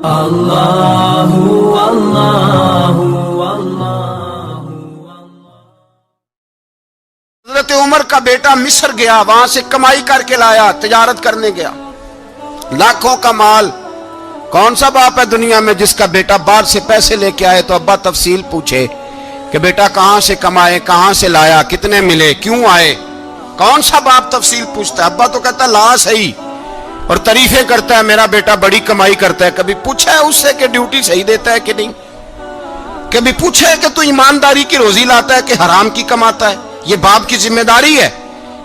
اللہ اللہ حضرت عمر کا بیٹا مصر گیا، وہاں سے کمائی کر کے لایا، تجارت کرنے گیا، لاکھوں کا مال۔ کون سا باپ ہے دنیا میں جس کا بیٹا باہر سے پیسے لے کے آئے تو ابا تفصیل پوچھے کہ بیٹا کہاں سے کمائے، کہاں سے لایا، کتنے ملے، کیوں آئے؟ کون سا باپ تفصیل پوچھتا ہے؟ ابا تو کہتا ہے لا صحیح، اور تعریفیں کرتا ہے میرا بیٹا بڑی کمائی کرتا ہے۔ کبھی پوچھا ہے اس سے کہ ڈیوٹی صحیح دیتا ہے کہ نہیں؟ کبھی پوچھا ہے کہ تو ایمانداری کی روزی لاتا ہے کہ حرام کی کماتا ہے؟ یہ باپ کی ذمہ داری ہے،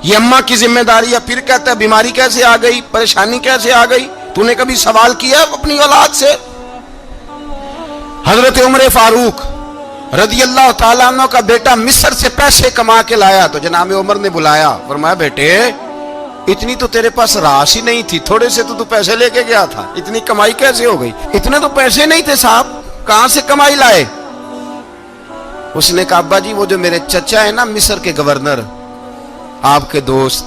یہ اماں کی ذمہ داری ہے۔ پھر کہتا ہے بیماری کیسے آ گئی، پریشانی کیسے آ گئی؟ تو نے کبھی سوال کیا اپنی اولاد سے؟ حضرت عمر فاروق رضی اللہ تعالیٰ عنہ کا بیٹا مصر سے پیسے کما کے لایا تو جناب عمر نے بلایا، فرمایا بیٹے اتنی تو تیرے پاس راس ہی نہیں تھی، تھوڑے سے تو پیسے لے کے گیا تھا، اتنی کمائی کیسے ہو گئی؟ اتنے تو پیسے نہیں تھے صاحب، کہاں سے کمائی لائے؟ اس نے کہا ابا جی وہ جو میرے چچا ہے نا مصر کے گورنر، آپ کے دوست،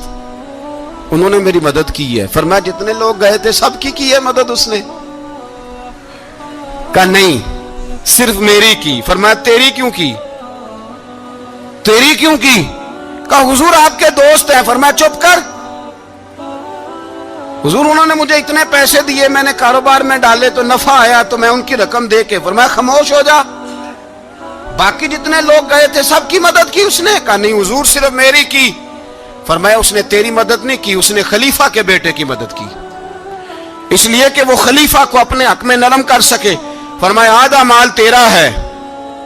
انہوں نے میری مدد کی ہے۔ فرمایا جتنے لوگ گئے تھے سب کی ہے مدد اس نے؟ کہا نہیں صرف میری کی۔ فرمایا تیری کیوں کی؟ تیری کیوں کی؟ کہا حضور آپ کے دوست ہیں۔ فرمایا چپ کر، حضور انہوں نے مجھے اتنے پیسے دیے، میں نے کاروبار میں ڈالے تو نفع آیا تو میں ان کی رقم دے کے۔ فرمایا خاموش ہو جا، باقی جتنے لوگ گئے تھے سب کی مدد کی اس نے؟ کہا نہیں حضور صرف میری کی۔ فرمایا اس نے تیری مدد نہیں کی، اس نے خلیفہ کے بیٹے کی مدد کی، اس لیے کہ وہ خلیفہ کو اپنے حق میں نرم کر سکے۔ فرمایا آدھا مال تیرا ہے،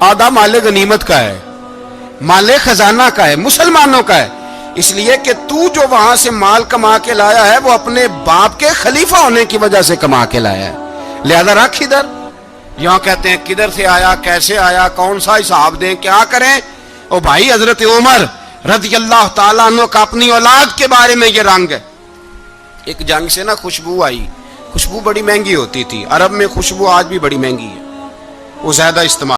آدھا مال غنیمت کا ہے، مال خزانہ کا ہے، مسلمانوں کا ہے، اس لیے کہ تو جو وہاں سے مال کما کے لایا ہے وہ اپنے باپ کے خلیفہ ہونے کی وجہ سے کما کے لایا ہے، لہذا رکھ ادھر۔ یہاں کہتے ہیں کدھر سے آیا، کیسے آیا، کون سا حساب دیں، کیا کریں؟ او بھائی حضرت عمر رضی اللہ تعالیٰ عنہ کا اپنی اولاد کے بارے میں یہ رنگ ہے۔ ایک جنگ سے نا خوشبو آئی، خوشبو بڑی مہنگی ہوتی تھی، عرب میں خوشبو آج بھی بڑی مہنگی ہے، وہ زیادہ استعمال